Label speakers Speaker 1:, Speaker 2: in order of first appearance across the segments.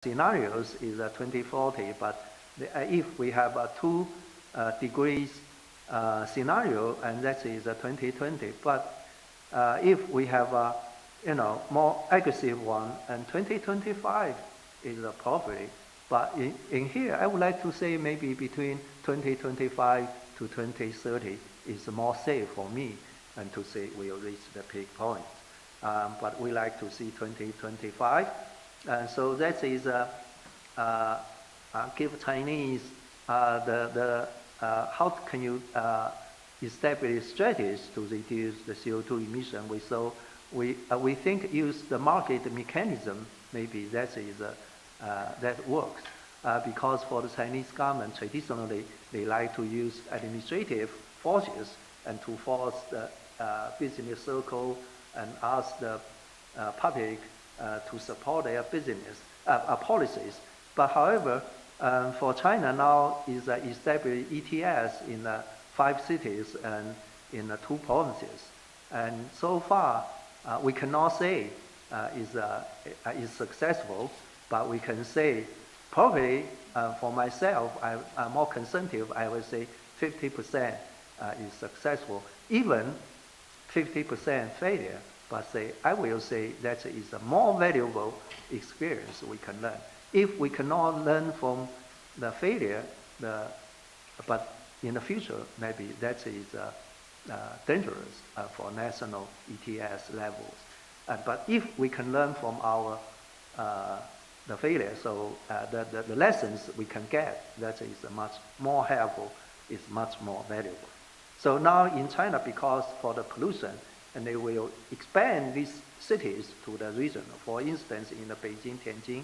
Speaker 1: scenarios is 2040, but if we have a 2 degrees scenario, and that is 2020. But if we have a more aggressive one, and 2025 is probably. But in here, I would like to say maybe between 2025 to 2030 is more safe for me, and to say we'll reach the peak point. But we like to see 2025. And so that is give Chinese how can you establish strategies to reduce the CO2 emission. We think use the market mechanism. Maybe that is that works because for the Chinese government traditionally they like to use administrative forces and to force the business circle and ask the public to support their business policies. But however, for China now is established ETS in 5 cities and in 2 provinces. And so far, we cannot say is successful, but we can say probably for myself, I'm more conservative. I would say 50% is successful, even 50% failure. But I will say that is a more valuable experience we can learn. If we cannot learn from the failure, but in the future, maybe that is dangerous for national ETS levels. But if we can learn from our the failure, so the lessons we can get, that is much more helpful, is much more valuable. So now in China, because for the pollution, and they will expand these cities to the region. For instance, in the Beijing, Tianjin,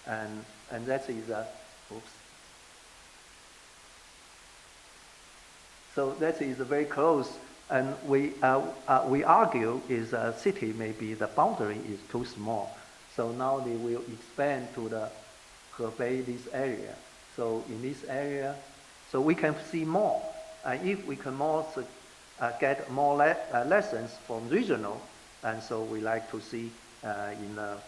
Speaker 1: and that is oops. So that is very close, and we argue is a city maybe the boundary is too small. So now they will expand to the Hebei, this area. So in this area, so we can see more. And if we can more get more lessons from regional, and so we like to see in the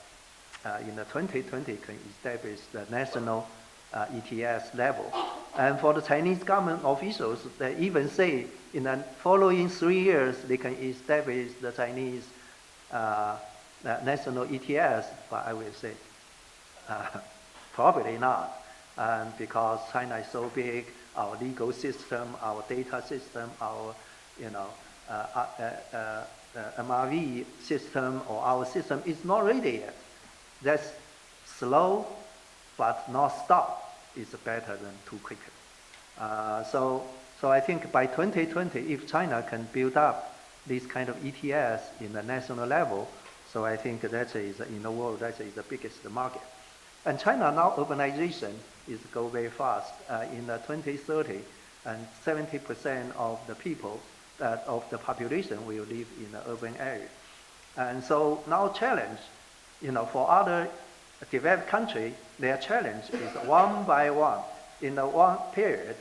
Speaker 1: 2020 can establish the national ETS level. And for the Chinese government officials, they even say in the following 3 years they can establish the Chinese national ETS, but I will say probably not, because China is so big, our legal system, our data system, our MRV system or our system is not ready yet. That's slow, but not stop is better than too quick. So I think by 2020, if China can build up this kind of ETS in the national level, so I think that is in the world, that is the biggest market. And China now urbanization is go very fast. In 2030, and 70% of the people, of the population will live in the urban area. And so now challenge, for other developed countries, their challenge is one by one. In the one period,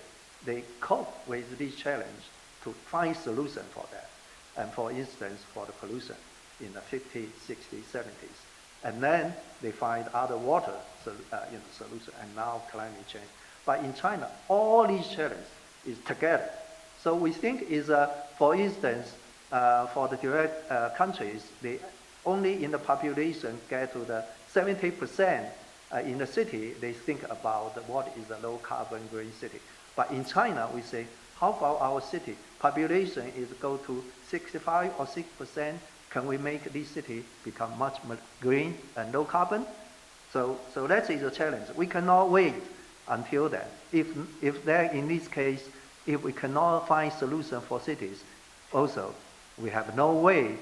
Speaker 1: they cope with this challenge to find solution for that. And for instance, for the pollution in the 50s, 60s, 70s. And then they find other water solution, and now climate change. But in China, all these challenges is together. So we think is, for instance, for the developed countries, they only in the population get to the 70% in the city, they think about what is a low carbon green city. But in China, we say, how about our city? Population is go to 65 or 6%. Can we make this city become much more green and low carbon? So that is a challenge. We cannot wait until then. If there, in this case, if we cannot find solution for cities, also we have no way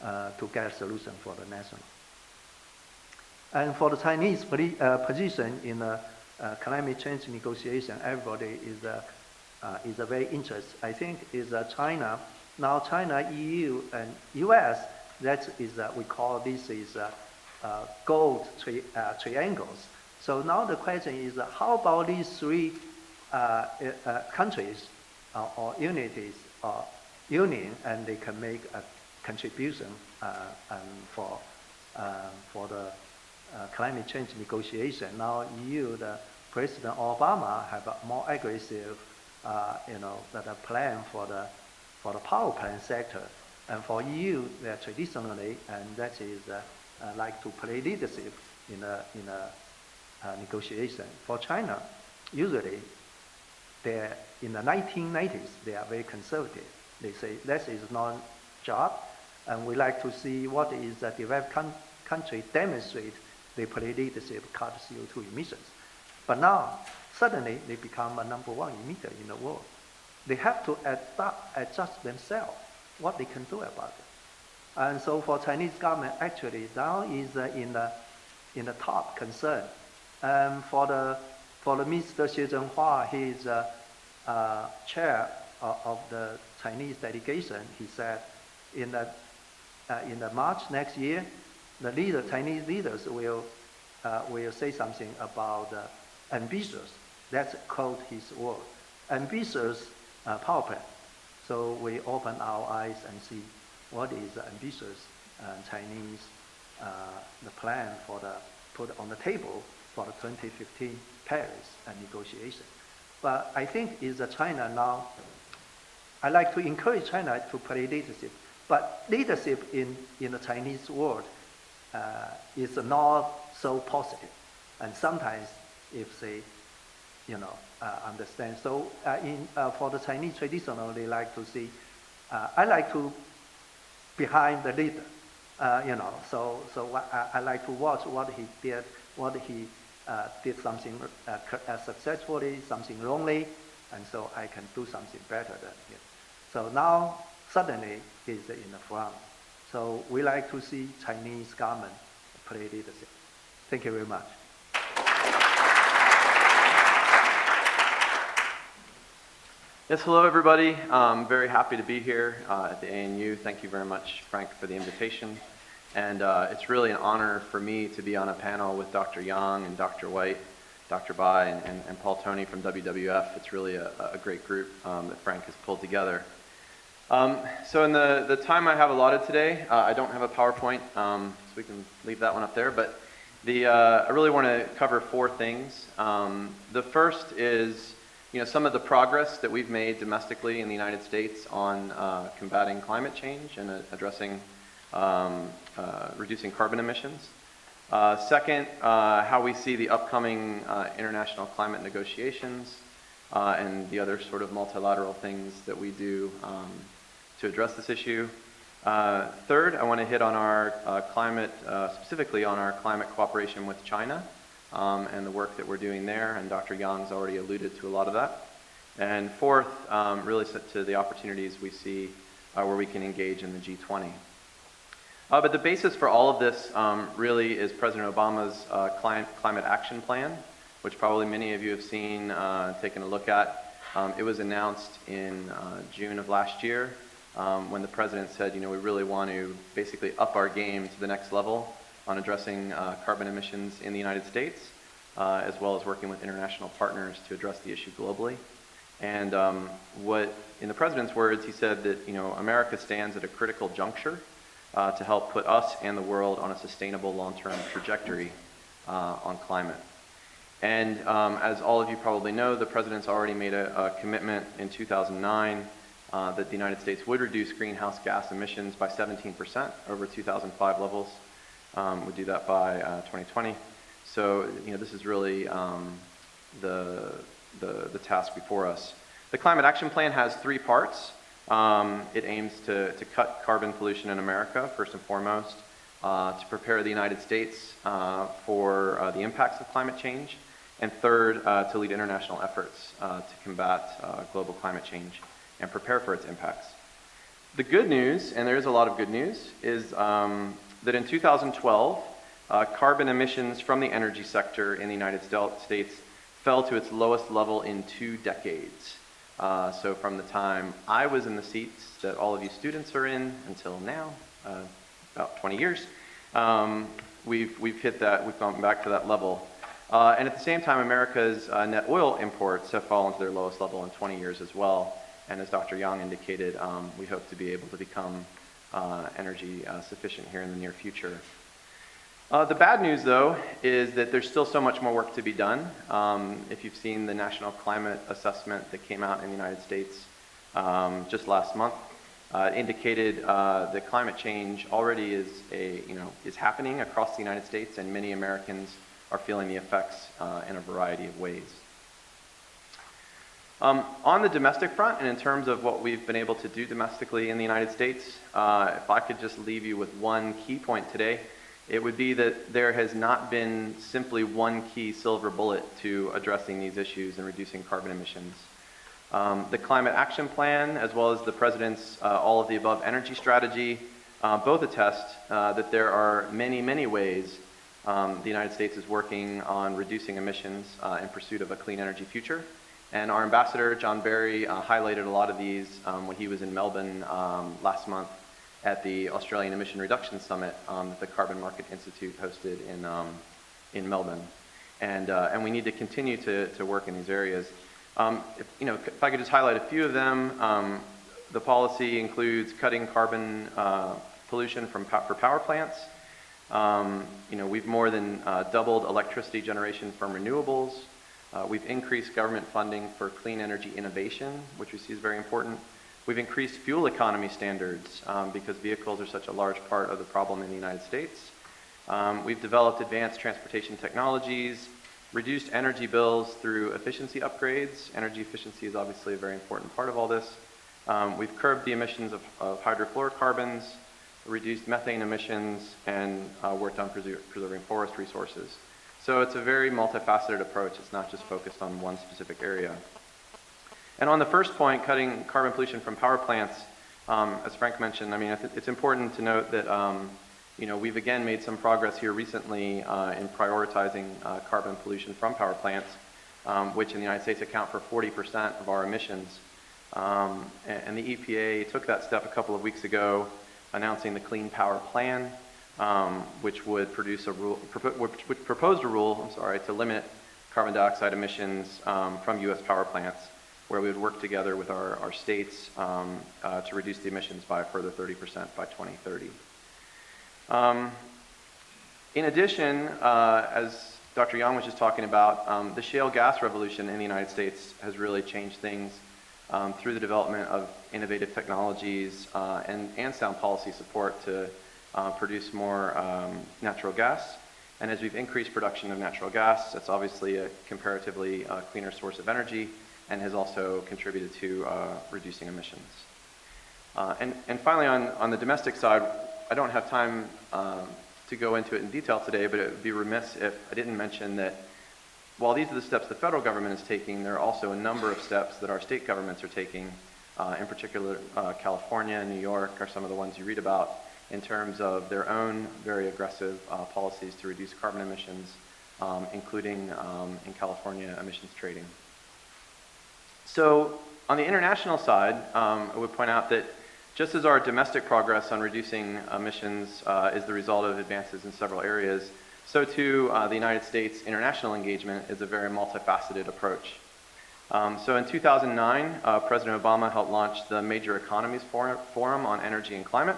Speaker 1: to get a solution for the national. And for the Chinese position in climate change negotiation, everybody is a very interested. I think is China. Now China, EU, and US, that is we call this is gold triangles. So now the question is, how about these 3 countries or unities or union, and they can make a contribution for the climate change negotiation. Now EU, the President Obama have a more aggressive, that plan for the power plant sector. And for EU, they traditionally, and that is like to play leadership in a negotiation. For China, usually, in the 1990s, they are very conservative. They say, this is not job, and we like to see what is the developed country demonstrate they play leadership, cut CO2 emissions. But now, suddenly, they become a #1 emitter in the world. They have to adjust themselves, what they can do about it. And so for Chinese government, actually, now is in the top concern. For the Mr. Xie Zhenhua, he is chair of the Chinese delegation. He said in the March next year, the Chinese leaders will say something about ambitious. That's quote his word. Ambitious power plant. So we open our eyes and see what is ambitious Chinese the plan for put on the table for the 2015 Paris negotiation. But I think is China now. I like to encourage China to play leadership, but leadership in the Chinese world is not so positive, and sometimes if they, understand. So for the Chinese traditionally, they like to see. I like to behind the leader, So I like to watch what he did, what he did something successfully, something wrongly, and so I can do something better than him. So now suddenly he's in the front. So we like to see Chinese government play leadership. Thank you very much.
Speaker 2: Yes, hello everybody. I'm very happy to be here at the ANU. Thank you very much, Frank, for the invitation. And it's really an honor for me to be on a panel with Dr. Yang and Dr. White, Dr. Bai, and Paul Toney from WWF. It's really a great group that Frank has pulled together. So in the time I have allotted today, I don't have a PowerPoint, so we can leave that one up there. But I really want to cover 4 things. The first is some of the progress that we've made domestically in the United States on combating climate change and addressing reducing carbon emissions. Second, how we see the upcoming international climate negotiations and the other sort of multilateral things that we do to address this issue. Third, I want to hit on our climate, specifically on our climate cooperation with China and the work that we're doing there, and Dr. Yang's already alluded to a lot of that. And fourth, really set to the opportunities we see where we can engage in the G20. But the basis for all of this really is President Obama's climate action plan, which probably many of you have seen, taken a look at. It was announced in June of last year when the president said, we really want to basically up our game to the next level on addressing carbon emissions in the United States, as well as working with international partners to address the issue globally. And in the president's words, he said that America stands at a critical juncture to help put us and the world on a sustainable long-term trajectory on climate. And as all of you probably know, the president's already made a commitment in 2009 that the United States would reduce greenhouse gas emissions by 17% over 2005 levels. Would do that by 2020. So this is really the task before us. The Climate Action Plan has 3 parts. It aims to cut carbon pollution in America, first and foremost, to prepare the United States for the impacts of climate change, and third, to lead international efforts to combat global climate change and prepare for its impacts. The good news, and there is a lot of good news, is that in 2012, carbon emissions from the energy sector in the United States fell to its lowest level in 2 decades. So from the time I was in the seats that all of you students are in until now, about 20 years, we've hit that, we've gone back to that level. And at the same time, America's net oil imports have fallen to their lowest level in 20 years as well. And as Dr. Yang indicated, we hope to be able to become energy sufficient here in the near future. The bad news, though, is that there's still so much more work to be done. If you've seen the National Climate Assessment that came out in the United States just last month, indicated that climate change already is happening across the United States, and many Americans are feeling the effects in a variety of ways. On the domestic front, and in terms of what we've been able to do domestically in the United States, if I could just leave you with one key point today, it would be that there has not been simply one key silver bullet to addressing these issues and reducing carbon emissions. The Climate Action Plan, as well as the President's all of the above energy strategy, both attest that there are many, many ways the United States is working on reducing emissions in pursuit of a clean energy future. And our ambassador, John Barry, highlighted a lot of these when he was in Melbourne last month at the Australian Emission Reduction Summit that the Carbon Market Institute hosted in Melbourne. And we need to continue to work in these areas. If I could just highlight a few of them, the policy includes cutting carbon pollution for power plants. We've more than doubled electricity generation from renewables. We've increased government funding for clean energy innovation, which we see is very important. We've increased fuel economy standards because vehicles are such a large part of the problem in the United States. We've developed advanced transportation technologies, reduced energy bills through efficiency upgrades. Energy efficiency is obviously a very important part of all this. We've curbed the emissions of hydrofluorocarbons, reduced methane emissions, and worked on preserving forest resources. So it's a very multifaceted approach. It's not just focused on one specific area. And on the first point, cutting carbon pollution from power plants, as Frank mentioned, it's important to note that we've again made some progress here recently in prioritizing carbon pollution from power plants, which in the United States account for 40% of our emissions. And the EPA took that step a couple of weeks ago, announcing the Clean Power Plan, which would proposed a rule to limit carbon dioxide emissions from U.S. power plants, where we would work together with our states to reduce the emissions by a further 30% by 2030. In addition, as Dr. Yang was just talking about, the shale gas revolution in the United States has really changed things through the development of innovative technologies and sound policy support to produce more natural gas. And as we've increased production of natural gas, it's obviously a comparatively cleaner source of energy and has also contributed to reducing emissions. And finally, on the domestic side, I don't have time to go into it in detail today, but it would be remiss if I didn't mention that while these are the steps the federal government is taking, there are also a number of steps that our state governments are taking, in particular California and New York are some of the ones you read about, in terms of their own very aggressive policies to reduce carbon emissions, including in California emissions trading. So on the international side, I would point out that just as our domestic progress on reducing emissions is the result of advances in several areas, so too the United States international engagement is a very multifaceted approach. So in 2009, President Obama helped launch the Major Economies Forum on Energy and Climate,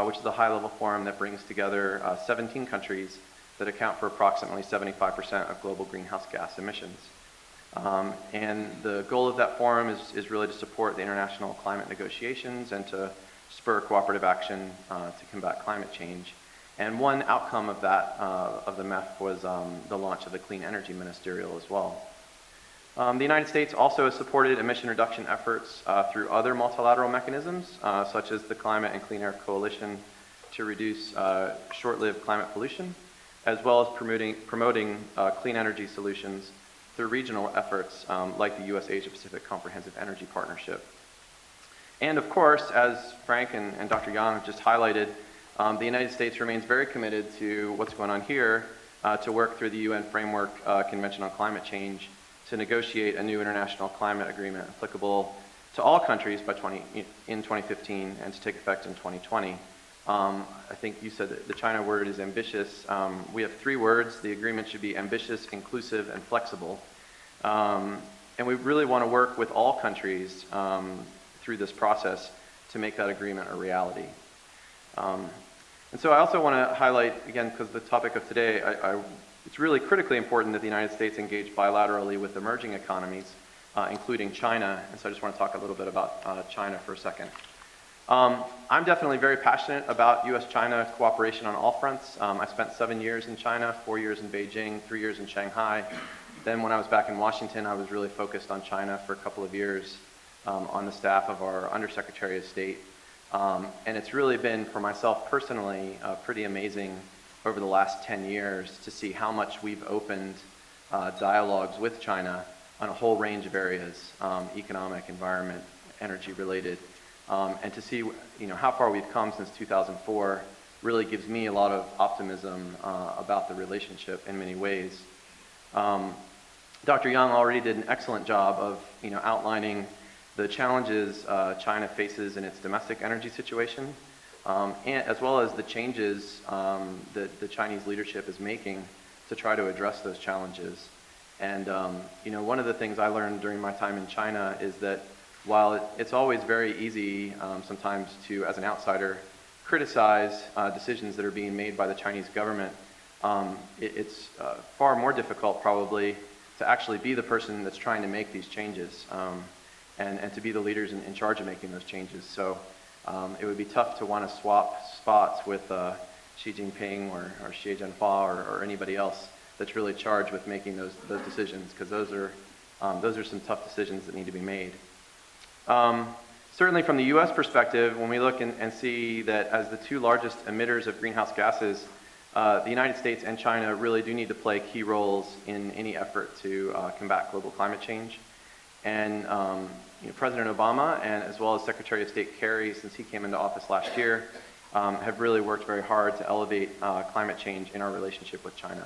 Speaker 2: which is a high-level forum that brings together 17 countries that account for approximately 75% of global greenhouse gas emissions. And the goal of that forum is really to support the international climate negotiations and to spur cooperative action to combat climate change. And one outcome of that, of the MEF, was the launch of the Clean Energy Ministerial as well. The United States also has supported emission reduction efforts through other multilateral mechanisms, such as the Climate and Clean Air Coalition to reduce short-lived climate pollution, as well as promoting clean energy solutions through regional efforts like the U.S. Asia-Pacific Comprehensive Energy Partnership. And of course, as Frank and Dr. Yang have just highlighted, the United States remains very committed to what's going on here to work through the UN Framework Convention on Climate Change to negotiate a new international climate agreement applicable to all countries in 2015 and to take effect in 2020. I think you said that the China word is ambitious. We have 3 words. The agreement should be ambitious, inclusive, and flexible. And we really want to work with all countries through this process to make that agreement a reality. And so I also want to highlight, again, because the topic of today, it's really critically important that the United States engage bilaterally with emerging economies, including China. And so I just want to talk a little bit about China for a second. I'm definitely very passionate about U.S.-China cooperation on all fronts. I spent 7 years in China, 4 years in Beijing, 3 years in Shanghai. Then when I was back in Washington, I was really focused on China for a couple of years on the staff of our Undersecretary of State. And it's really been, for myself personally, pretty amazing over the last 10 years to see how much we've opened dialogues with China on a whole range of areas, economic, environment, energy related. And to see how far we've come since 2004 really gives me a lot of optimism about the relationship in many ways. Dr. Young already did an excellent job of outlining the challenges China faces in its domestic energy situation, and as well as the changes that the Chinese leadership is making to try to address those challenges. And one of the things I learned during my time in China is that while it's always very easy sometimes to, as an outsider, criticize decisions that are being made by the Chinese government, it's far more difficult probably to actually be the person that's trying to make these changes and to be the leaders in charge of making those changes. So it would be tough to want to swap spots with Xi Jinping or Xi Jinping or anybody else that's really charged with making those decisions, because those are some tough decisions that need to be made. Certainly from the U.S. perspective, when we look and see that as the two largest emitters of greenhouse gases, the United States and China really do need to play key roles in any effort to combat global climate change. And President Obama, and as well as Secretary of State Kerry, since he came into office last year, have really worked very hard to elevate climate change in our relationship with China.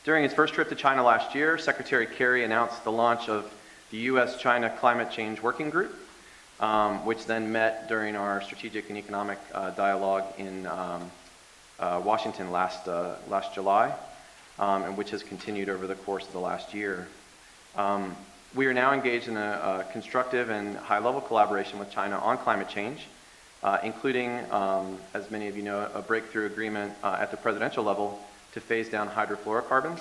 Speaker 2: During his first trip to China last year, Secretary Kerry announced the launch of the U.S.-China Climate Change Working Group, which then met during our strategic and economic dialogue in Washington last July, and which has continued over the course of the last year. We are now engaged in a constructive and high-level collaboration with China on climate change, including, as many of you know, a breakthrough agreement at the presidential level to phase down hydrofluorocarbons,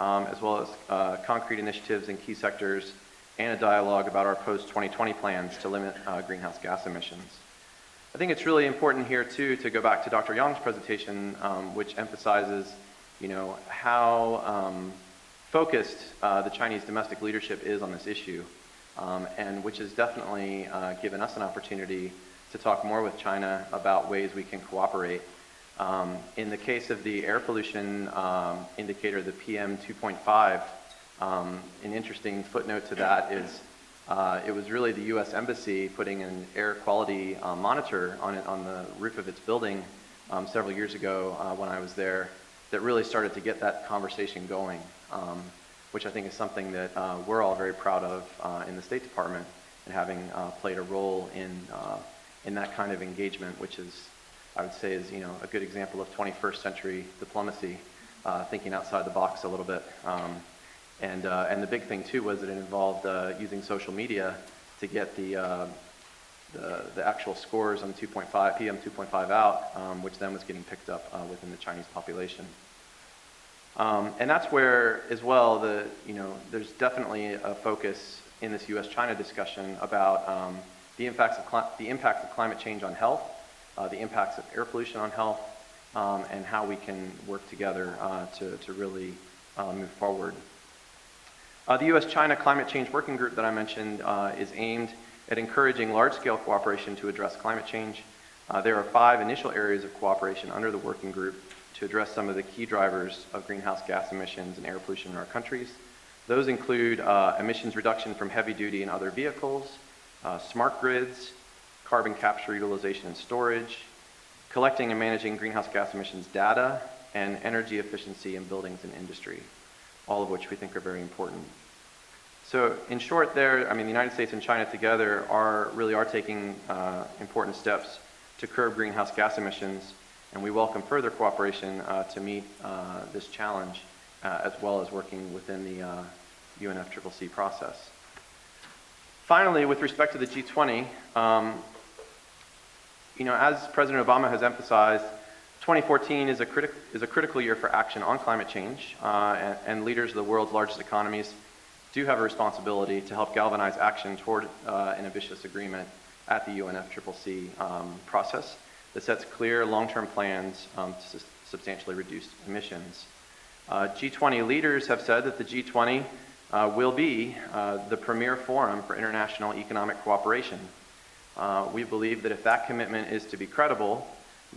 Speaker 2: as well as concrete initiatives in key sectors and a dialogue about our post-2020 plans to limit greenhouse gas emissions. I think it's really important here, too, to go back to Dr. Yang's presentation, which emphasizes, how focused the Chinese domestic leadership is on this issue, and which has definitely given us an opportunity to talk more with China about ways we can cooperate. In the case of the air pollution indicator, the PM 2.5, an interesting footnote to that is it was really the U.S. Embassy putting an air quality monitor on the roof of its building several years ago when I was there that really started to get that conversation going, which I think is something that we're all very proud of in the State Department, and having played a role in that kind of engagement, which is, I would say, is a good example of 21st century diplomacy, thinking outside the box a little bit. And the big thing too was that it involved using social media to get the actual scores on PM 2.5 out, which then was getting picked up within the Chinese population. And that's where, as well, there's definitely a focus in this U.S.-China discussion about the impacts of climate change on health, the impacts of air pollution on health, and how we can work together to really move forward. The U.S.-China Climate Change Working Group that I mentioned is aimed at encouraging large-scale cooperation to address climate change. There are 5 initial areas of cooperation under the working group to address some of the key drivers of greenhouse gas emissions and air pollution in our countries. Those include emissions reduction from heavy-duty and other vehicles, smart grids, carbon capture, utilization, and storage, collecting and managing greenhouse gas emissions data, and energy efficiency in buildings and industry, all of which we think are very important. So in short there, the United States and China together really are taking important steps to curb greenhouse gas emissions, and we welcome further cooperation to meet this challenge, as well as working within the UNFCCC process. Finally, with respect to the G20, as President Obama has emphasized, 2014 is a critical year for action on climate change, and leaders of the world's largest economies do have a responsibility to help galvanize action toward an ambitious agreement at the UNFCCC process that sets clear long-term plans to substantially reduce emissions. G20 leaders have said that the G20 will be the premier forum for international economic cooperation. We believe that if that commitment is to be credible,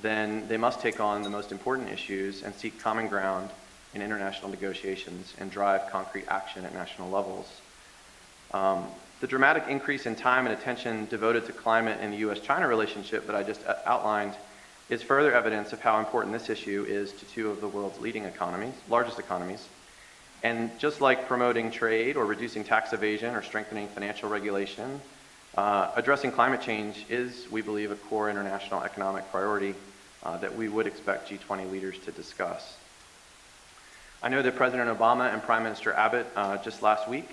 Speaker 2: then they must take on the most important issues and seek common ground in international negotiations and drive concrete action at national levels. The dramatic increase in time and attention devoted to climate in the US-China relationship that I just outlined is further evidence of how important this issue is to two of the world's largest economies. And just like promoting trade or reducing tax evasion or strengthening financial regulation, addressing climate change is, we believe, a core international economic priority that we would expect G20 leaders to discuss. I know that President Obama and Prime Minister Abbott just last week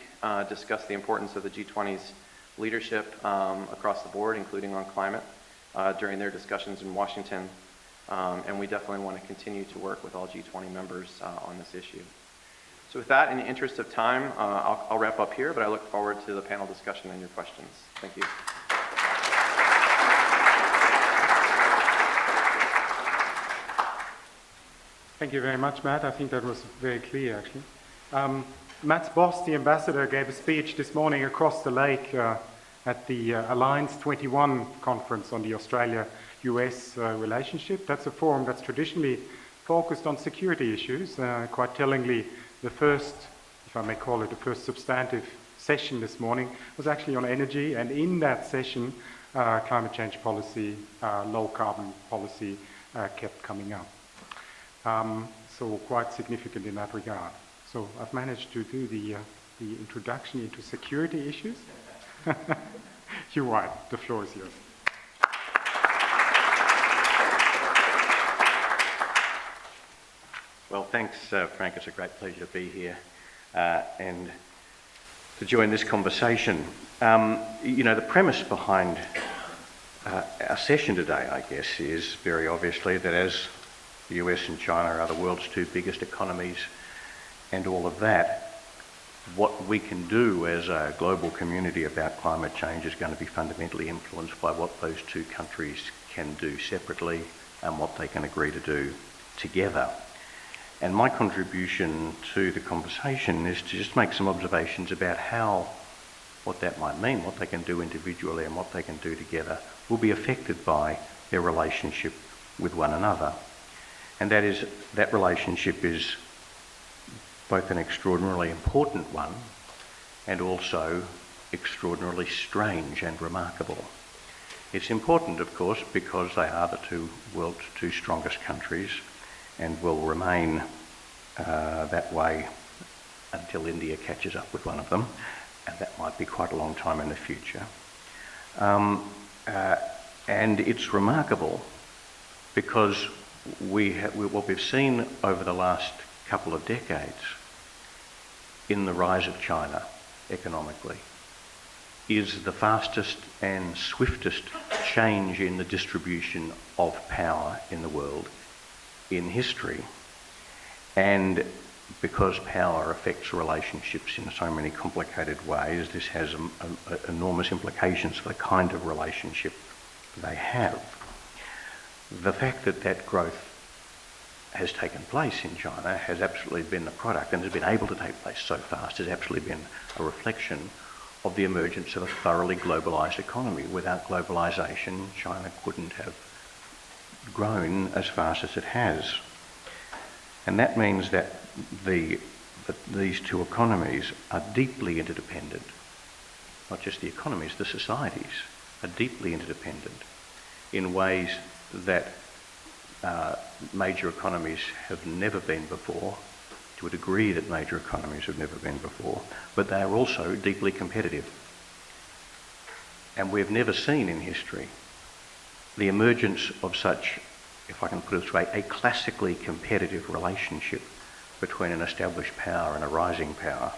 Speaker 2: discussed the importance of the G20's leadership across the board, including on climate, during their discussions in Washington. And we definitely want to continue to work with all G20 members on this issue. So with that, in the interest of time, I'll wrap up here, but I look forward to the panel discussion and your questions. Thank you.
Speaker 3: Thank you very much, Matt. I think that was very clear, actually. Matt Boss, the ambassador, gave a speech this morning across the lake at the Alliance 21 conference on the Australia-US relationship. That's a forum that's traditionally focused on security issues. Quite tellingly, the first, if I may call it, the first substantive session this morning was actually on energy, and in that session, climate change policy, low carbon policy kept coming up. So quite significant in that regard. So I've managed to do the introduction into security issues. Hugh White, the floor is yours.
Speaker 4: Well, thanks, Frank. It's a great pleasure to be here and to join this conversation. The premise behind our session today, I guess, is very obviously that as the US and China are the world's two biggest economies and all of that, what we can do as a global community about climate change is going to be fundamentally influenced by what those two countries can do separately and what they can agree to do together. And my contribution to the conversation is to just make some observations about what that might mean, what they can do individually and what they can do together will be affected by their relationship with one another. And that relationship is both an extraordinarily important one and also extraordinarily strange and remarkable. It's important, of course, because they are the world's two strongest countries and will remain that way until India catches up with one of them, and that might be quite a long time in the future. And it's remarkable because what we've seen over the last couple of decades in the rise of China economically is the fastest and swiftest change in the distribution of power in the world in history. And because power affects relationships in so many complicated ways, this has enormous implications for the kind of relationship they have. The fact that that growth has taken place in China has absolutely been the product, and has been able to take place so fast, has absolutely been a reflection of the emergence of a thoroughly globalised economy. Without globalisation, China couldn't have grown as fast as it has. And that means that these two economies are deeply interdependent. Not just the economies, the societies are deeply interdependent in ways that major economies have never been before, to a degree that major economies have never been before, but they are also deeply competitive. And we've never seen in history the emergence of such, if I can put it this way, a classically competitive relationship between an established power and a rising power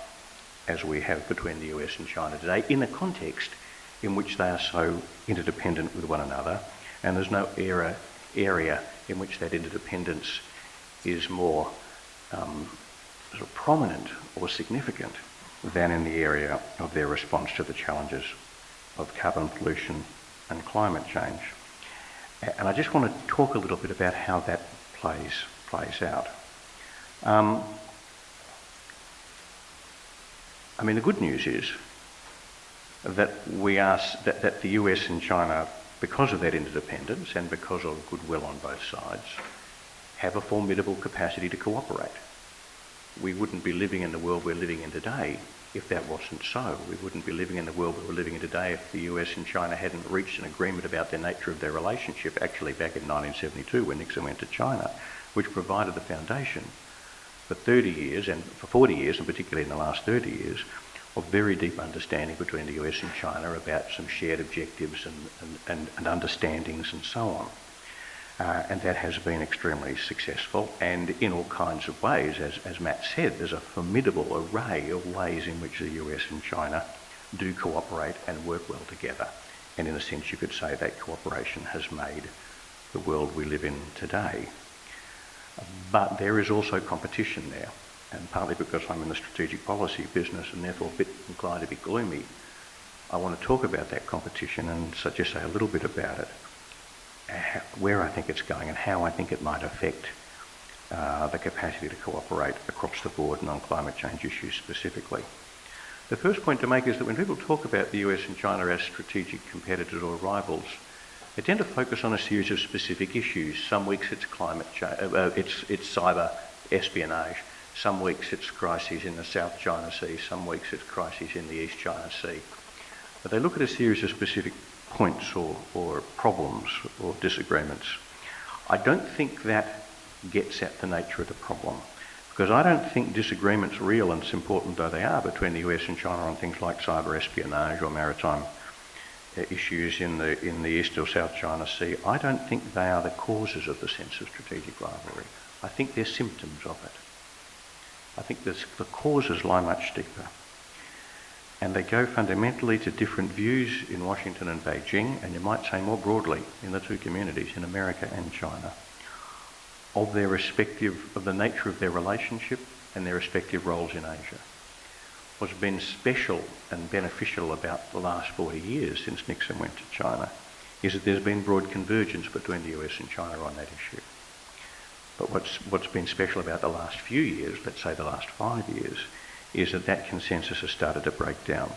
Speaker 4: as we have between the US and China today, in a context in which they are so interdependent with one another, And there's no area in which that interdependence is more sort of prominent or significant than in the area of their response to the challenges of carbon pollution and climate change. And I just want to talk a little bit about how that plays out. I mean, the good news is that that the US and China, because of that interdependence and because of goodwill on both sides, have a formidable capacity to cooperate. We wouldn't be living in the world we're living in today if that wasn't so. We wouldn't be living in the world we're living in today if the US and China hadn't reached an agreement about the nature of their relationship, actually back in 1972 when Nixon went to China, which provided the foundation for 30 years, and for 40 years, and particularly in the last 30 years, of very deep understanding between the US and China about some shared objectives and understandings and so on. And that has been extremely successful, and in all kinds of ways, as Matt said, there's a formidable array of ways in which the US and China do cooperate and work well together. And in a sense, you could say that cooperation has made the world we live in today. But there is also competition there, and partly because I'm in the strategic policy business and therefore a bit inclined to be gloomy, I want to talk about that competition and so just say a little bit about it, where I think it's going and how I think it might affect the capacity to cooperate across the board and on climate change issues specifically. The first point to make is that when people talk about the US and China as strategic competitors or rivals, they tend to focus on a series of specific issues. Some weeks it's climate change, it's cyber espionage. Some weeks it's crises in the South China Sea. Some weeks it's crises in the East China Sea. But they look at a series of specific points or problems or disagreements. I don't think that gets at the nature of the problem, because I don't think disagreements, real and important though they are, between the US and China on things like cyber espionage or maritime issues in the East or South China Sea, I don't think they are the causes of the sense of strategic rivalry. I think they're symptoms of it. I think the causes lie much deeper. And they go fundamentally to different views in Washington and Beijing, and you might say more broadly in the two communities, in America and China, of the nature of their relationship and their respective roles in Asia. What's been special and beneficial about the last 40 years since Nixon went to China is that there's been broad convergence between the US and China on that issue. But what's been special about the last few years, let's say the last 5 years, is that consensus has started to break down.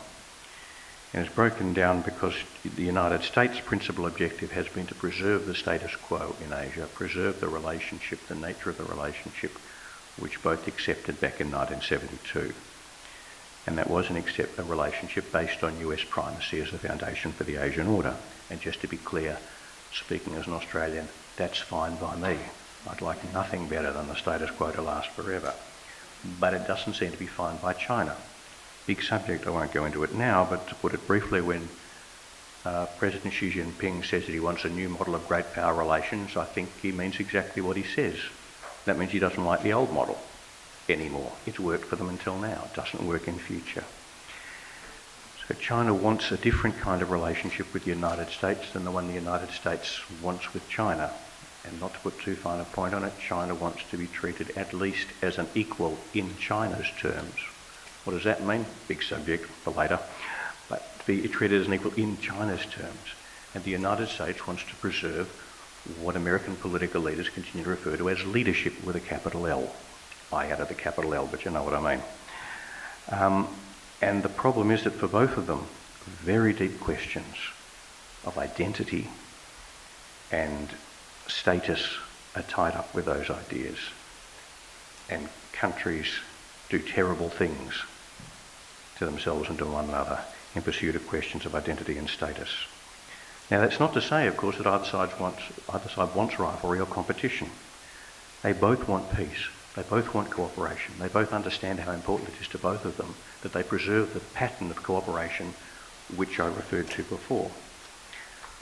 Speaker 4: And it's broken down because the United States' principal objective has been to preserve the status quo in Asia, preserve the relationship, the nature of the relationship, which both accepted back in 1972. And that was a relationship based on US primacy as the foundation for the Asian order. And just to be clear, speaking as an Australian, that's fine by me. I'd like nothing better than the status quo to last forever. But it doesn't seem to be fine by China. Big subject, I won't go into it now, but to put it briefly, when President Xi Jinping says that he wants a new model of great power relations, I think he means exactly what he says. That means he doesn't like the old model anymore. It's worked for them until now. It doesn't work in future. So China wants a different kind of relationship with the United States than the one the United States wants with China. And not to put too fine a point on it, China wants to be treated at least as an equal in China's terms. What does that mean? Big subject for later. But to be treated as an equal in China's terms. And the United States wants to preserve what American political leaders continue to refer to as leadership with a capital L. I added the capital L, but you know what I mean. And the problem is that for both of them, very deep questions of identity and status are tied up with those ideas. And countries do terrible things to themselves and to one another in pursuit of questions of identity and status. Now that's not to say, of course, that either side wants rivalry or competition. They both want peace. They both want cooperation. They both understand how important it is to both of them that they preserve the pattern of cooperation which I referred to before.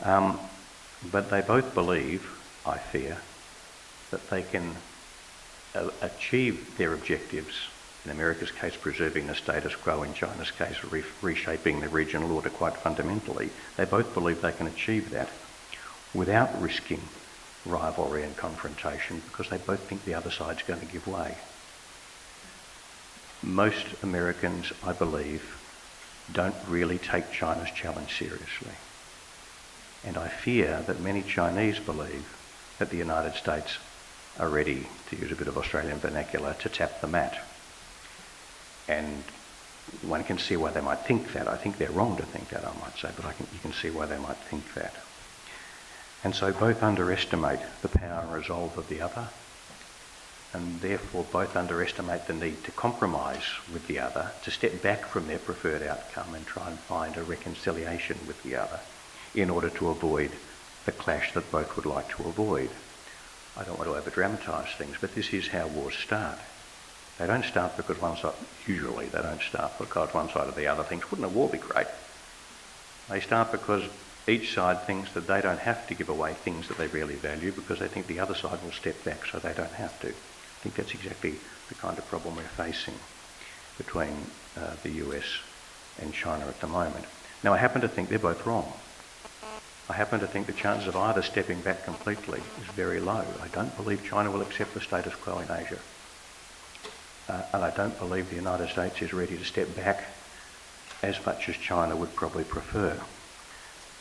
Speaker 4: But they both believe, I fear, that they can achieve their objectives, in America's case preserving the status quo, in China's case reshaping the regional order quite fundamentally. They both believe they can achieve that without risking rivalry and confrontation because they both think the other side's going to give way. Most Americans, I believe, don't really take China's challenge seriously. And I fear that many Chinese believe that the United States are ready, to use a bit of Australian vernacular, to tap the mat. And one can see why they might think that. I think they're wrong to think that, I might say, but you can see why they might think that. And so both underestimate the power and resolve of the other, and therefore both underestimate the need to compromise with the other, to step back from their preferred outcome and try and find a reconciliation with the other in order to avoid the clash that both would like to avoid. I don't want to over-dramatise things, but this is how wars start. They don't start because usually they don't start because one side or the other thinks, wouldn't a war be great? They start because each side thinks that they don't have to give away things that they really value because they think the other side will step back so they don't have to. I think that's exactly the kind of problem we're facing between the US and China at the moment. Now, I happen to think they're both wrong. I happen to think the chances of either stepping back completely is very low. I don't believe China will accept the status quo in Asia. And I don't believe the United States is ready to step back as much as China would probably prefer.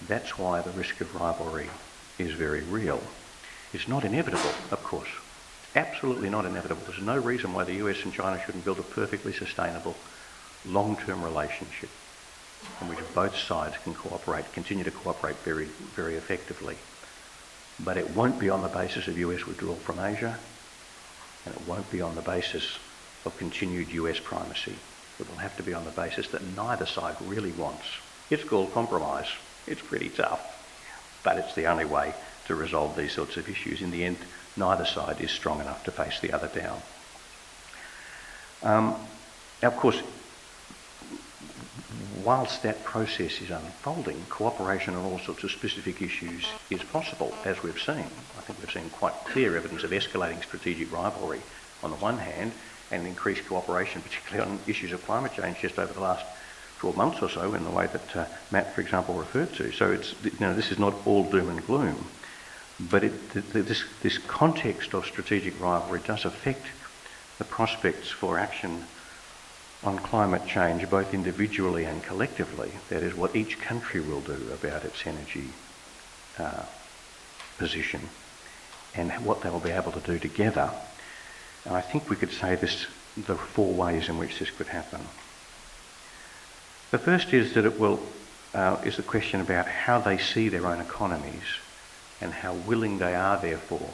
Speaker 4: That's why the risk of rivalry is very real. It's not inevitable, of course. Absolutely not inevitable. There's no reason why the US and China shouldn't build a perfectly sustainable, long-term relationship in which both sides can continue to cooperate very, very effectively. But it won't be on the basis of US withdrawal from Asia, and it won't be on the basis of continued US primacy. It will have to be on the basis that neither side really wants. It's called compromise. It's pretty tough, but it's the only way to resolve these sorts of issues. In the end, neither side is strong enough to face the other down. Now, of course, whilst that process is unfolding, cooperation on all sorts of specific issues is possible, as we've seen. I think we've seen quite clear evidence of escalating strategic rivalry on the one hand and increased cooperation, particularly on issues of climate change just over the last 12 months or so in the way that Matt, for example, referred to. So it's, this is not all doom and gloom, but this context of strategic rivalry does affect the prospects for action on climate change, both individually and collectively. That is what each country will do about its energy position and what they will be able to do together. And I think we could say there are four ways in which this could happen. The first is that it will is the question about how they see their own economies and how willing they are, therefore,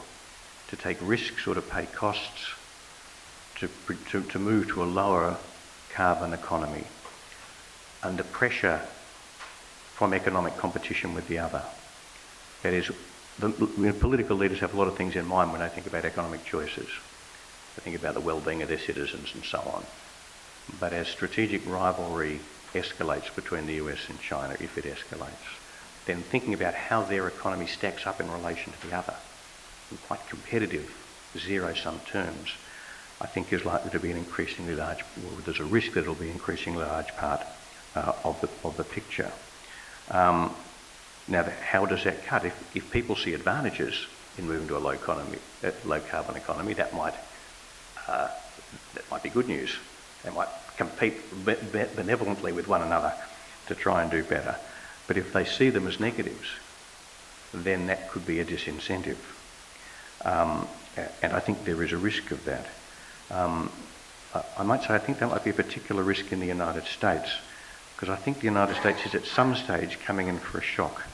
Speaker 4: to take risks or to pay costs to move to a lower carbon economy under pressure from economic competition with the other. That is, political leaders have a lot of things in mind when they think about economic choices. They think about the well-being of their citizens and so on. But as strategic rivalry escalates between the US and China, if it escalates, then thinking about how their economy stacks up in relation to the other, in quite competitive zero-sum terms, I think is likely to be an increasingly large, or there's a risk that it'll be an increasingly large part of the picture. Now, how does that cut? If people see advantages in moving to a low carbon economy, that might be good news. They might compete benevolently with one another to try and do better. But if they see them as negatives, then that could be a disincentive. And I think there is a risk of that. I might say I think that might be a particular risk in the United States, because I think the United States is at some stage coming in for a shock.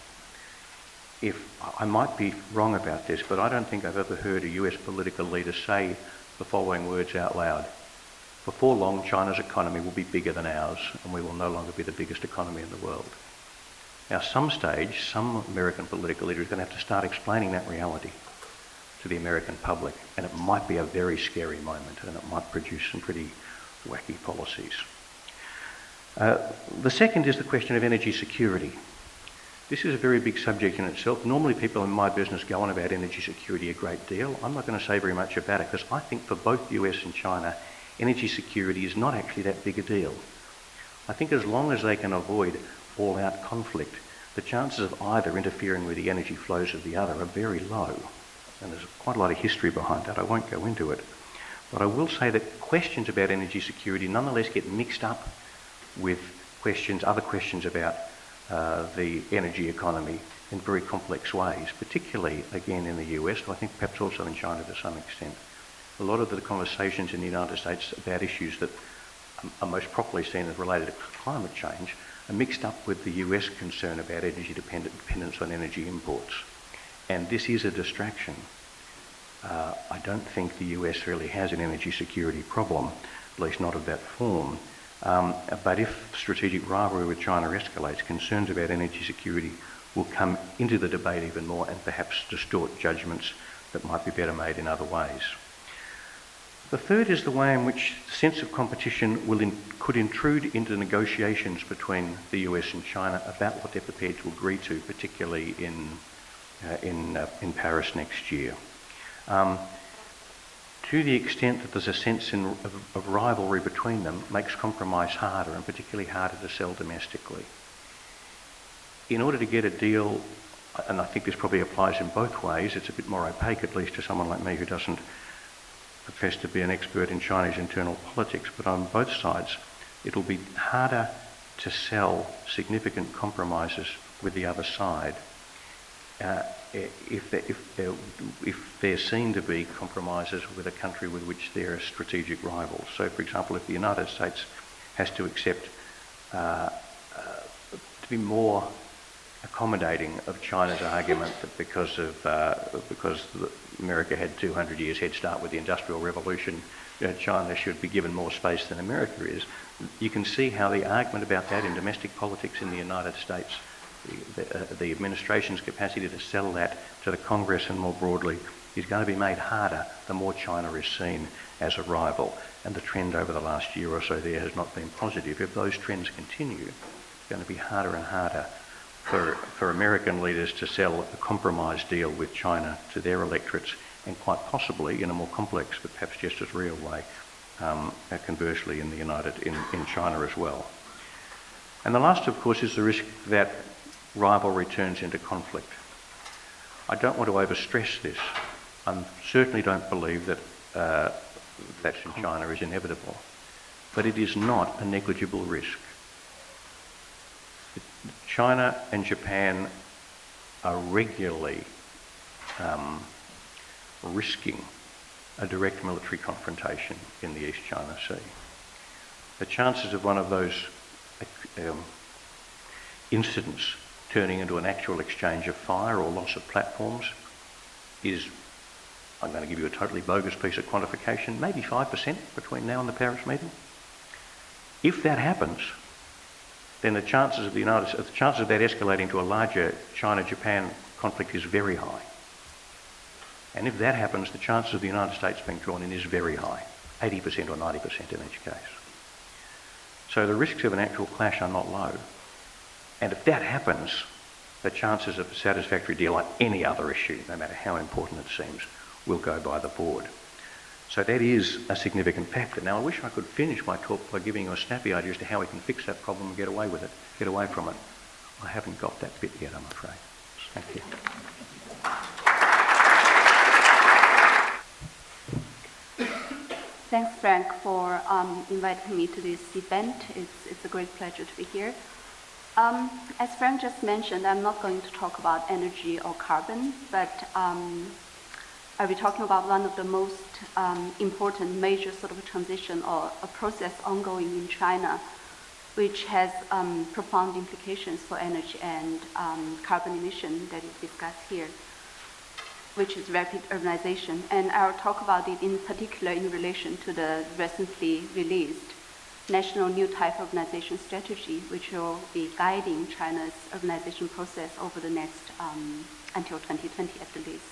Speaker 4: I might be wrong about this, but I don't think I've ever heard a US political leader say the following words out loud: before long, China's economy will be bigger than ours, and we will no longer be the biggest economy in the world. Now, some stage, some American political leader is going to have to start explaining that reality to the American public, and it might be a very scary moment, and it might produce some pretty wacky policies. The second is the question of energy security. This is a very big subject in itself. Normally people in my business go on about energy security a great deal. I'm not going to say very much about it, because I think for both US and China, energy security is not actually that big a deal. I think as long as they can avoid all-out conflict, the chances of either interfering with the energy flows of the other are very low. And there's quite a lot of history behind that. I won't go into it. But I will say that questions about energy security nonetheless get mixed up with other questions about the energy economy in very complex ways, particularly, again, in the US, but I think perhaps also in China to some extent. A lot of the conversations in the United States about issues that are most properly seen as related to climate change are mixed up with the US concern about energy dependence on energy imports. And this is a distraction. I don't think the US really has an energy security problem, at least not of that form. But if strategic rivalry with China escalates, concerns about energy security will come into the debate even more and perhaps distort judgments that might be better made in other ways. The third is the way in which the sense of competition could intrude into negotiations between the US and China about what they're prepared to agree to, particularly in Paris next year. To the extent that there's a sense of rivalry between them, makes compromise harder, and particularly harder to sell domestically. In order to get a deal, and I think this probably applies in both ways, it's a bit more opaque, at least to someone like me who doesn't profess to be an expert in Chinese internal politics, but on both sides, it'll be harder to sell significant compromises with the other side if they're seen to be compromises with a country with which they're strategic rivals. So, for example, if the United States has to accept to be more accommodating of China's argument that because America had 200 years head start with the Industrial Revolution, China should be given more space than America is, you can see how the argument about that in domestic politics in the United States, the administration's capacity to sell that to the Congress and more broadly, is going to be made harder the more China is seen as a rival. And the trend over the last year or so there has not been positive. If those trends continue, it's going to be harder and harder for American leaders to sell a compromise deal with China to their electorates, and quite possibly in a more complex but perhaps just as real way, conversely in China as well. And the last, of course, is the risk that rivalry turns into conflict. I don't want to overstress this. I certainly don't believe that that's in China is inevitable, but it is not a negligible risk. China and Japan are regularly risking a direct military confrontation in the East China Sea. The chances of one of those incidents turning into an actual exchange of fire or loss of platforms is, I'm going to give you a totally bogus piece of quantification, maybe 5% between now and the Paris meeting. If that happens, then the chances of that escalating to a larger China-Japan conflict is very high. And if that happens, the chances of the United States being drawn in is very high, 80% or 90% in each case. So the risks of an actual clash are not low. And if that happens, the chances of a satisfactory deal on any other issue, no matter how important it seems, will go by the board. So that is a significant factor. Now, I wish I could finish my talk by giving you a snappy idea as to how we can fix that problem and get away from it. I haven't got that bit yet, I'm afraid. Thank you.
Speaker 5: Thanks, Frank, for inviting me to this event. It's a great pleasure to be here. As Frank just mentioned, I'm not going to talk about energy or carbon, but I'll be talking about one of the most important major sort of transition or a process ongoing in China, which has profound implications for energy and carbon emission that is discussed here, which is rapid urbanization. And I'll talk about it in particular in relation to the recently released National New Type Urbanization Strategy, which will be guiding China's urbanization process over the next, until 2020 at the least.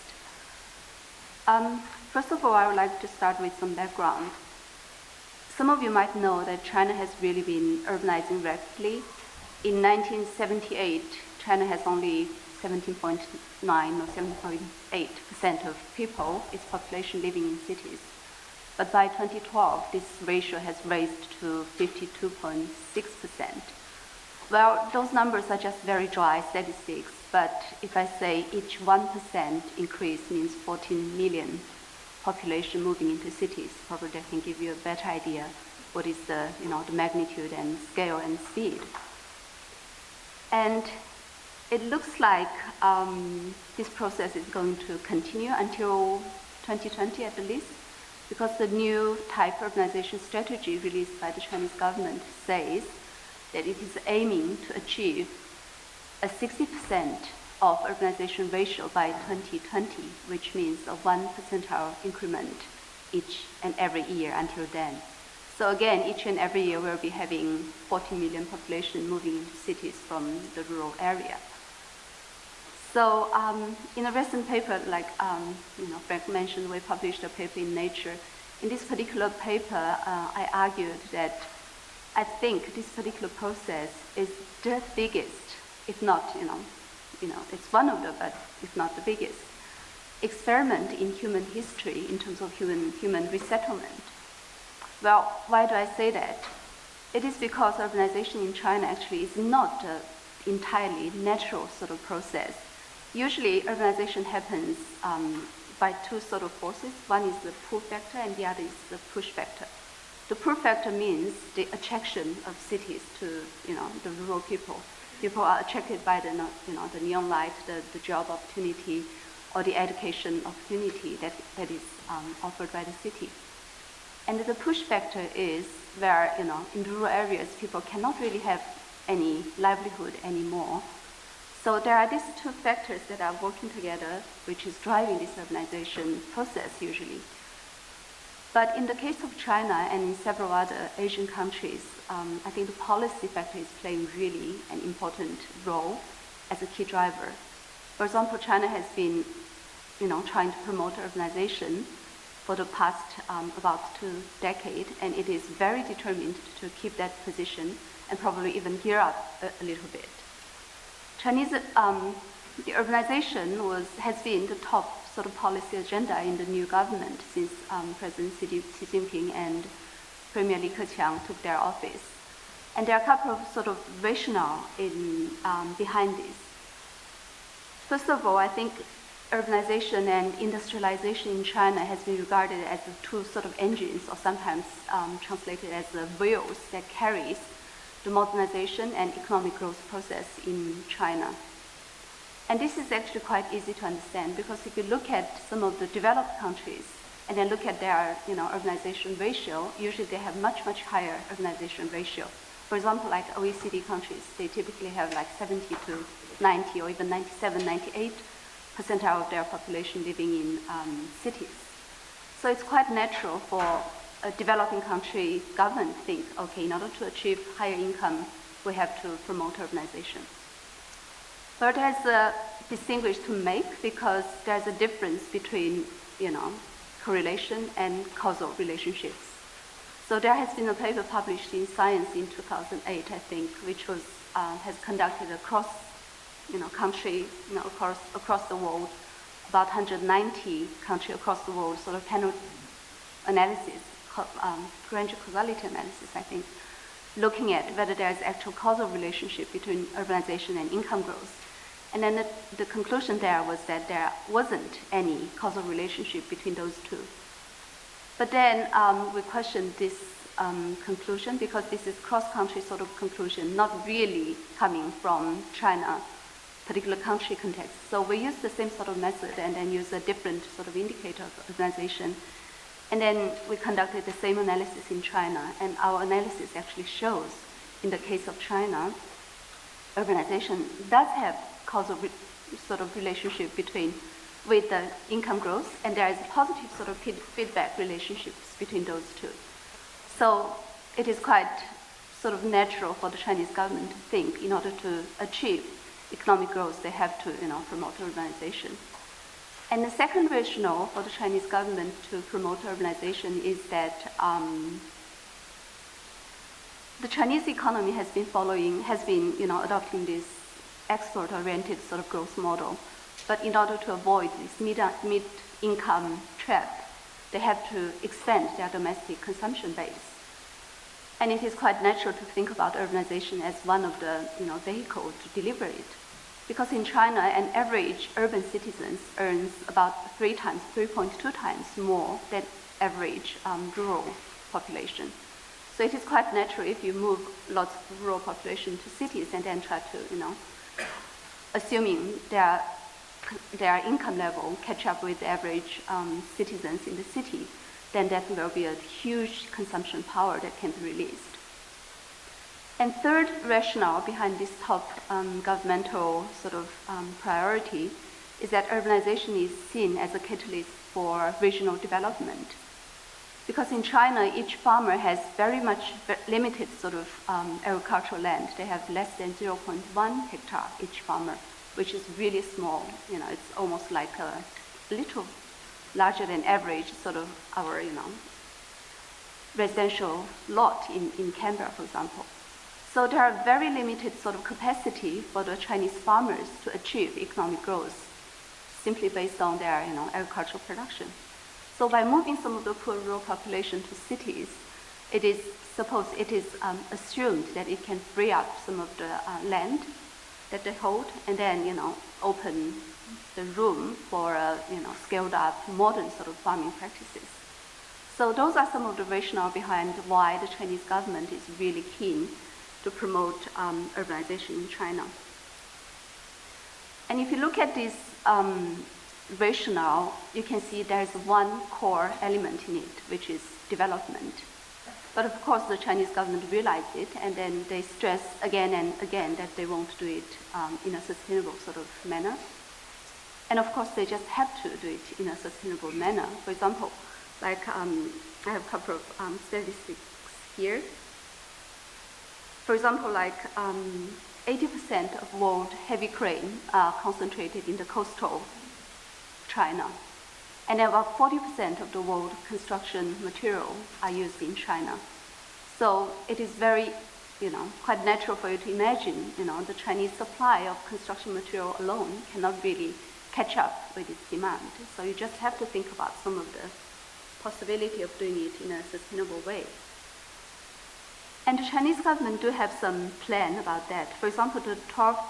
Speaker 5: First of all, I would like to start with some background. Some of you might know that China has really been urbanizing rapidly. In 1978, China has only 17.9 or 7.8% of people, its population living in cities. But by 2012, this ratio has raised to 52.6%. Well, those numbers are just very dry statistics, but if I say each 1% increase means 14 million population moving into cities, probably that can give you a better idea what is the, the magnitude and scale and speed. And it looks like this process is going to continue until 2020 at the least, because the new type urbanization strategy released by the Chinese government says that it is aiming to achieve a 60% of urbanization ratio by 2020, which means a 1 percentile increment each and every year until then. So again, each and every year we'll be having 40 million population moving into cities from the rural area. So in a recent paper, like Frank mentioned, we published a paper in Nature. In this particular paper, I argued that I think this particular process is the biggest, if not, it's one of the, but if not the biggest, experiment in human history in terms of human resettlement. Well, why do I say that? It is because urbanization in China actually is not an entirely natural sort of process. Usually, urbanization happens by two sort of forces. One is the pull factor, and the other is the push factor. The pull factor means the attraction of cities to, the rural people. People are attracted by the neon light, the job opportunity, or the education opportunity that is offered by the city. And the push factor is where, in rural areas, people cannot really have any livelihood anymore. So there are these two factors that are working together, which is driving this urbanization process usually. But in the case of China and in several other Asian countries, I think the policy factor is playing really an important role as a key driver. For example, China has been, trying to promote urbanization for the past about 2 decades, and it is very determined to keep that position and probably even gear up a little bit. Chinese, the urbanization has been the top sort of policy agenda in the new government since President Xi Jinping and Premier Li Keqiang took their office. And there are a couple of sort of rationale behind this. First of all, I think urbanization and industrialization in China has been regarded as the two sort of engines, or sometimes translated as the wheels that carries the modernization and economic growth process in China. And this is actually quite easy to understand, because if you look at some of the developed countries and then look at their urbanization ratio, usually they have much, much higher urbanization ratio. For example, like OECD countries, they typically have like 70 to 90 or even 97, 98% of their population living in cities. So it's quite natural for a developing country government to think, okay, in order to achieve higher income, we have to promote urbanization. But there's a distinguish to make, because there's a difference between, correlation and causal relationships. So there has been a paper published in Science in 2008, I think, which was has conducted across, country, across the world, about 190 countries across the world, sort of panel analysis, range causality analysis, I think, looking at whether there is actual causal relationship between urbanization and income growth. And then the conclusion there was that there wasn't any causal relationship between those two. But then we questioned this conclusion, because this is cross-country sort of conclusion, not really coming from China, particular country context. So we used the same sort of method and then used a different sort of indicator of urbanization. And then we conducted the same analysis in China, and our analysis actually shows, in the case of China, urbanization does have causal sort of relationship with the income growth, and there is a positive sort of feedback relationships between those two. So it is quite sort of natural for the Chinese government to think, in order to achieve economic growth, they have to promote urbanization. And the second rationale for the Chinese government to promote urbanization is that the Chinese economy has been adopting this export-oriented sort of growth model. But in order to avoid this mid-income trap, they have to expand their domestic consumption base. And it is quite natural to think about urbanization as one of the vehicles to deliver it. Because in China, an average urban citizen earns about 3.2 times more than average rural population. So it is quite natural if you move lots of rural population to cities and then try to, assuming their income level catch up with the average citizens in the city, then that will be a huge consumption power that can be released. And third rationale behind this top governmental sort of priority is that urbanization is seen as a catalyst for regional development. Because in China, each farmer has very much limited sort of agricultural land. They have less than 0.1 hectare each farmer, which is really small. It's almost like a little larger than average sort of our, residential lot in Canberra, for example. So there are very limited sort of capacity for the Chinese farmers to achieve economic growth simply based on their, agricultural production. So by moving some of the poor rural population to cities, it is assumed that it can free up some of the land that they hold and then, open the room for, scaled up modern sort of farming practices. So those are some of the rationale behind why the Chinese government is really keen to promote urbanization in China. And if you look at this rationale, you can see there's one core element in it, which is development. But of course, the Chinese government realized it, and then they stress again and again that they won't do it in a sustainable sort of manner. And of course, they just have to do it in a sustainable manner. For example, like I have a couple of statistics here. For example, like 80% of world heavy crane are concentrated in the coastal China. And about 40% of the world construction material are used in China. So it is very, quite natural for you to imagine, the Chinese supply of construction material alone cannot really catch up with its demand. So you just have to think about some of the possibility of doing it in a sustainable way. And the Chinese government do have some plan about that. For example, the 12th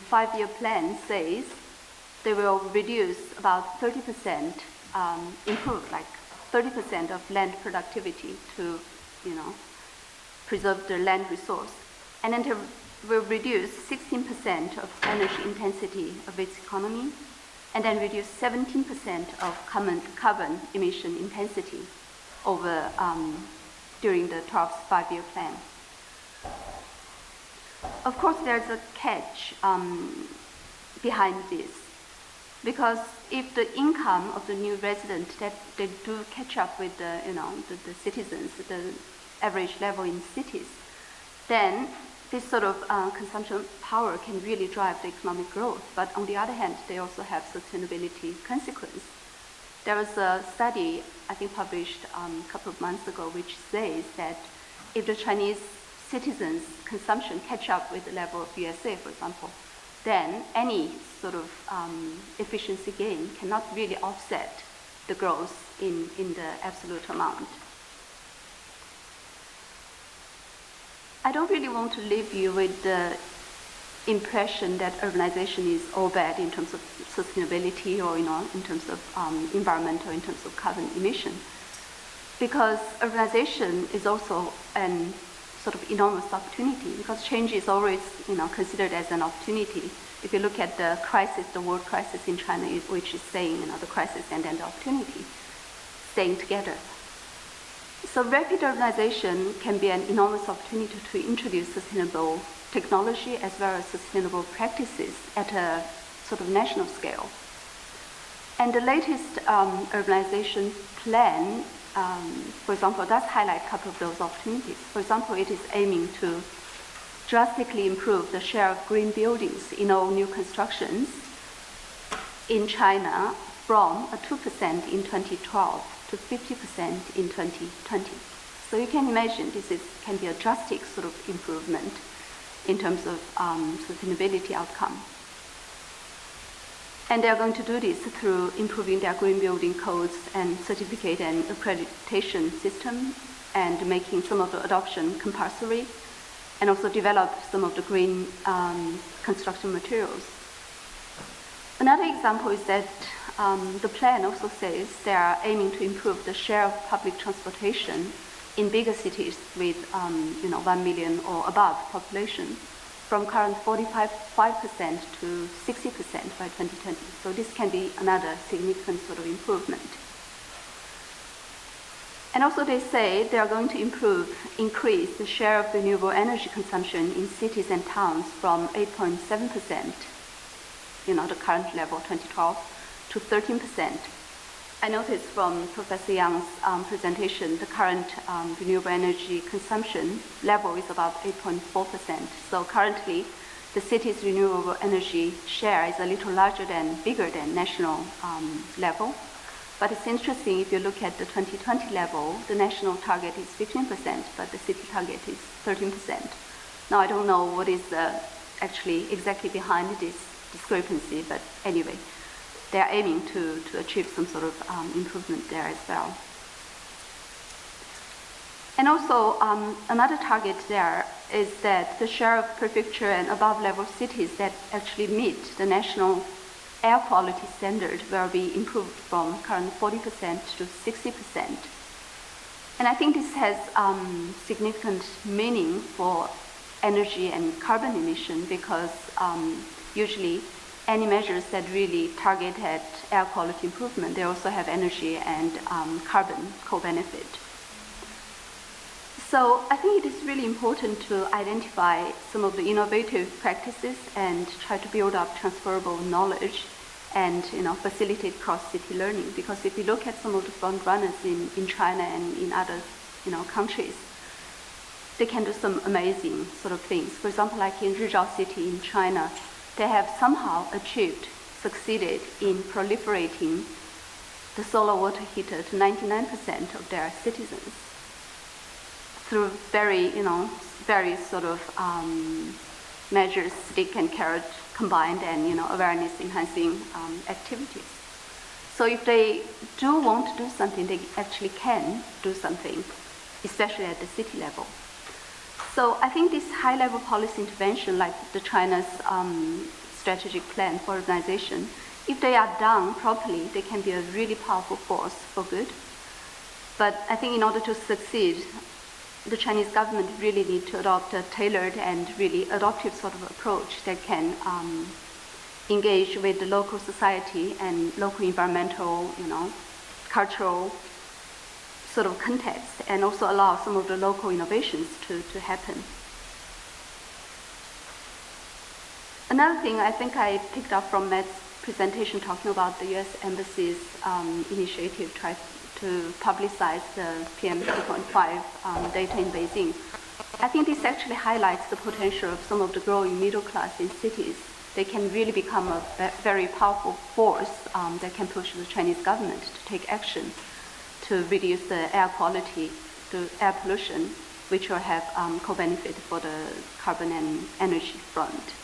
Speaker 5: five-year plan says they will reduce about 30%, improve like 30% of land productivity to, preserve the land resource. And then they will reduce 16% of energy intensity of its economy, and then reduce 17% of carbon emission intensity over during the 12th five-year plan. Of course, there's a catch behind this, because if the income of the new resident that they do catch up with the the citizens, the average level in cities, then this sort of consumption power can really drive the economic growth. But on the other hand, they also have sustainability consequence. There was a study, I think published a couple of months ago, which says that if the Chinese citizens' consumption catch up with the level of USA, for example, then any sort of efficiency gain cannot really offset the growth in the absolute amount. I don't really want to leave you with the impression that urbanization is all bad in terms of sustainability or in terms of environmental, in terms of carbon emission, because urbanization is also an sort of enormous opportunity, because change is always considered as an opportunity. If you look at the crisis, the world crisis in China, which is saying the crisis and then the opportunity staying together. So rapid urbanization can be an enormous opportunity to introduce sustainable technology as well as sustainable practices at a sort of national scale. And the latest urbanization plan, for example, does highlight a couple of those opportunities. For example, it is aiming to drastically improve the share of green buildings in all new constructions in China from 2% in 2012 to 50% in 2020. So you can imagine this can be a drastic sort of improvement in terms of sustainability outcome. And they're going to do this through improving their green building codes and certificate and accreditation system, and making some of the adoption compulsory, and also develop some of the green construction materials. Another example is that the plan also says they are aiming to improve the share of public transportation in bigger cities with 1 million or above population from current 45% to 60% by 2020. So this can be another significant sort of improvement. And also they say they are going to increase the share of renewable energy consumption in cities and towns from 8.7%, the current level, 2012, to 13%. I noticed from Professor Yang's presentation, the current renewable energy consumption level is about 8.4%. So currently, the city's renewable energy share is a little bigger than national level. But it's interesting, if you look at the 2020 level, the national target is 15%, but the city target is 13%. Now, I don't know what is actually exactly behind this discrepancy, but anyway, they are aiming to achieve some sort of improvement there as well. And also, another target there is that the share of prefecture and above level cities that actually meet the national air quality standard will be improved from current 40% to 60%. And I think this has significant meaning for energy and carbon emission because usually any measures that really target at air quality improvement, they also have energy and carbon co-benefit. So I think it is really important to identify some of the innovative practices and try to build up transferable knowledge and facilitate cross-city learning. Because if you look at some of the front runners in China and in other countries, they can do some amazing sort of things. For example, like in Rizhao City in China, they have somehow succeeded in proliferating the solar water heater to 99% of their citizens through various sort of measures, stick and carrot combined, and awareness enhancing activities. So if they do want to do something, they actually can do something, especially at the city level. So I think this high-level policy intervention, like the China's strategic plan for urbanization, if they are done properly, they can be a really powerful force for good. But I think in order to succeed, the Chinese government really need to adopt a tailored and really adaptive sort of approach that can engage with the local society and local environmental, cultural sort of context, and also allow some of the local innovations to happen. Another thing I think I picked up from Matt's presentation talking about the US Embassy's initiative to publicize the PM 2.5 data in Beijing. I think this actually highlights the potential of some of the growing middle class in cities. They can really become a very powerful force that can push the Chinese government to take action to reduce the air quality, the air pollution, which will have co-benefit for the carbon and energy front.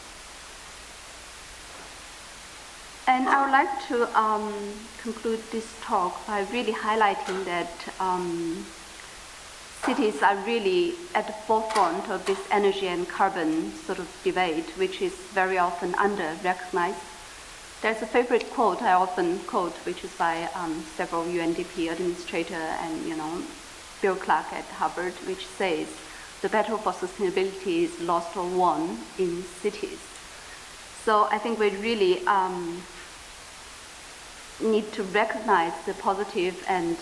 Speaker 5: And I would like to conclude this talk by really highlighting that cities are really at the forefront of this energy and carbon sort of debate, which is very often under-recognized. There's a favorite quote I often quote, which is by several UNDP administrator and Bill Clark at Harvard, which says, "The battle for sustainability is lost or won in cities." So I think we really need to recognize the positive and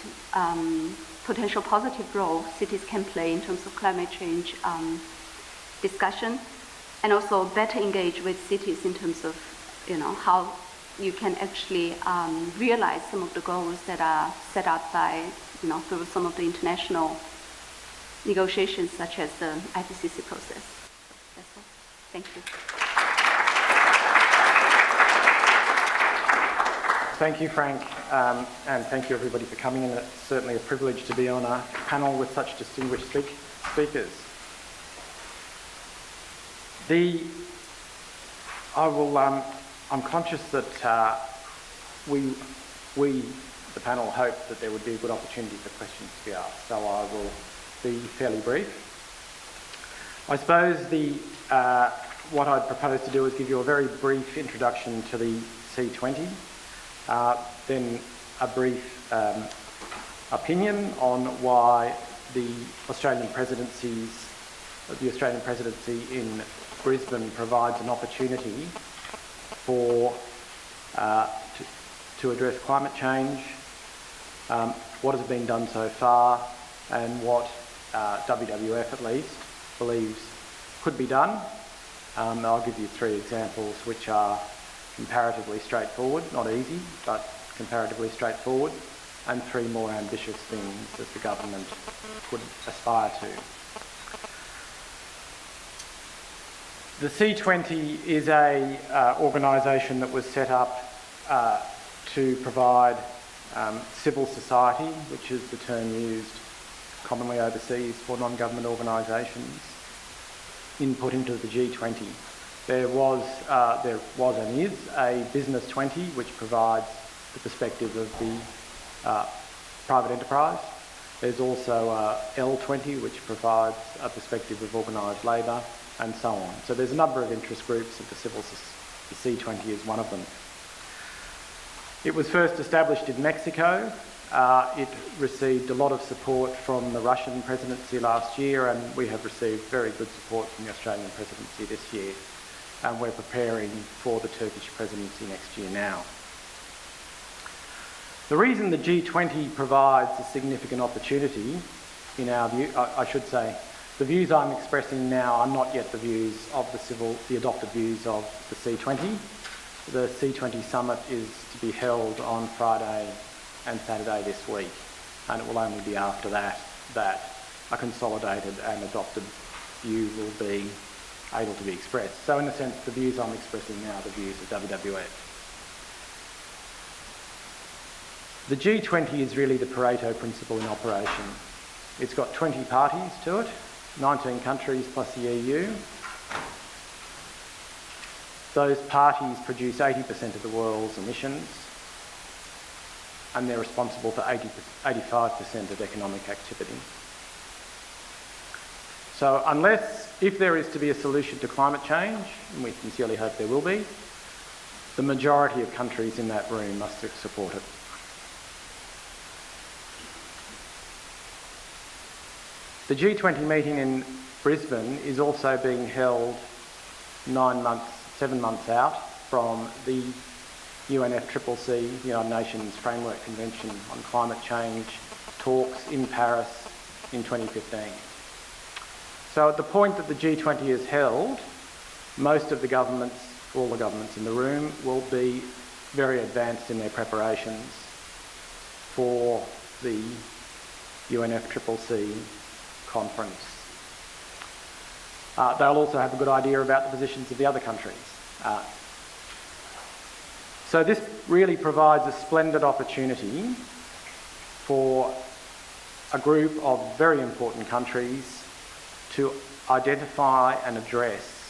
Speaker 5: potential positive role cities can play in terms of climate change discussion, and also better engage with cities in terms of how you can actually realize some of the goals that are set up by through some of the international negotiations, such as the IPCC process. That's all. Thank you.
Speaker 6: Thank you, Frank, and thank you everybody for coming, and it's certainly a privilege to be on a panel with such distinguished speakers. I'm conscious that we, the panel, hope that there would be a good opportunity for questions to be asked, so I will be fairly brief. I suppose what I'd propose to do is give you a very brief introduction to the C20, then a brief opinion on why the Australian presidency in Brisbane provides an opportunity for to address climate change, what has been done so far, and what WWF at least believes could be done. I'll give you 3 examples which are comparatively straightforward, not easy, but comparatively straightforward, and 3 more ambitious things that the government could aspire to. The C20 is a organisation that was set up to provide civil society, which is the term used commonly overseas for non-government organisations, input into the G20. There was and is a Business 20, which provides the perspective of the private enterprise. There's also L20, which provides a perspective of organised labour, and so on. So there's a number of interest groups, and the C20 is one of them. It was first established in Mexico. It received a lot of support from the Russian presidency last year, and we have received very good support from the Australian presidency this year. And we're preparing for the Turkish presidency next year now. The reason the G20 provides a significant opportunity, in our view, I should say, the views I'm expressing now are not yet the views of the adopted views of the C20. The C20 summit is to be held on Friday and Saturday this week, and it will only be after that a consolidated and adopted view will be able to be expressed. So in a sense, the views I'm expressing now are the views of WWF. The G20 is really the Pareto principle in operation. It's got 20 parties to it, 19 countries plus the EU. Those parties produce 80% of the world's emissions, and they're responsible for 85% of economic activity. So if there is to be a solution to climate change, and we sincerely hope there will be, the majority of countries in that room must support it. The G20 meeting in Brisbane is also being held 7 months out from the UNFCCC, the United Nations Framework Convention on Climate Change, talks in Paris in 2015. So at the point that the G20 is held, most of the governments, all the governments in the room, will be very advanced in their preparations for the UNFCCC conference. They'll also have a good idea about the positions of the other countries. So this really provides a splendid opportunity for a group of very important countries to identify and address